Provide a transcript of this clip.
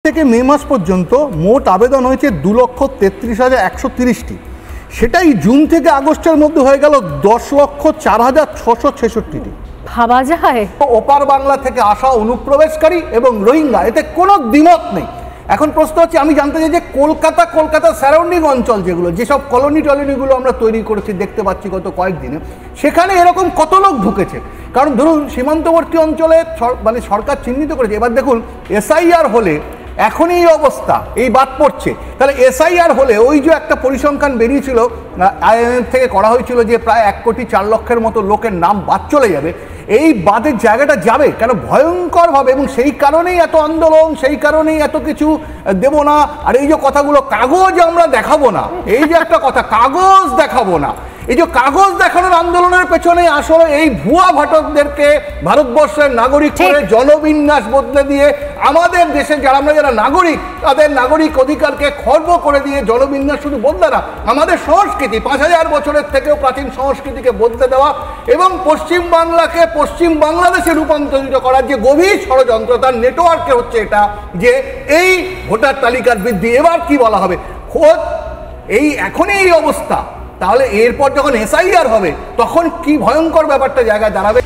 থেকে মে মাস পর্যন্ত মোট আবেদন হয়েছে 2,33,130টি। সেটাই জুন থেকে আগস্টের মধ্যে হয়ে গেল 10,04,666টি। ভাবা যায়? ওপার বাংলা থেকে আসা অনুপ্রবেশকারী এবং রোহিঙ্গা, এতে কোনো দ্বিমত নেই। এখন প্রশ্ন হচ্ছে, আমি জানতে চাই যে কলকাতা সারাউন্ডিং অঞ্চল, যেসব টলিনিগুলো আমরা তৈরি করেছি দেখতে পাচ্ছি গত কয়েকদিনে, সেখানে এরকম কত লোক ঢুকেছে। কারণ ধরুন সীমান্তবর্তী অঞ্চলে সরকার চিহ্নিত করেছে। এবার দেখুন, এসআইআর হলে এখনই এই অবস্থা, এই বাদ পড়ছে, তাহলে এসআইআর হলে ওই যে একটা পরিসংখ্যান বেরিয়েছিল আইএমএফ থেকে করা হয়েছিল যে প্রায় 1,04,00,000 মতো লোকের নাম বাদ চলে যাবে। এই বাদের জায়গাটা যাবে কেন ভয়ঙ্করভাবে, এবং সেই কারণেই এত আন্দোলন, সেই কারণেই এত কিছু দেব না। আর এই যে কথাগুলো, কাগজ আমরা দেখাবো না, এই যে একটা কথা, কাগজ দেখাবো না, এই যে কাগজ দেখানোর আন্দোলনের পেছনে আসলে এই ভুয়া ভোটারদেরকে ভারতবর্ষের নাগরিক করে জনবিন্যাস বদলে দিয়ে আমাদের দেশে আমরা যারা নাগরিক, তাদের নাগরিক অধিকারকে খর্ব করে দিয়ে জনবিন্যাস শুধু বদলে না, আমাদের সংস্কৃতি 5,000 বছরের থেকেও প্রাচীন সংস্কৃতিকে বদলে দেওয়া এবং পশ্চিম বাংলাকে পশ্চিম বাংলাদেশে রূপান্তরিত করার যে গভীর ষড়যন্ত্র, তার নেটওয়ার্কে হচ্ছে এটা যে এই ভোটার তালিকার বৃদ্ধি। এবার কি বলা হবে, খোদ এই এখনই এই অবস্থা, তাহলে এরপর যখন এসআইআর হবে তখন কি ভয়ঙ্কর ব্যাপারটা জায়গায় দাঁড়াবে।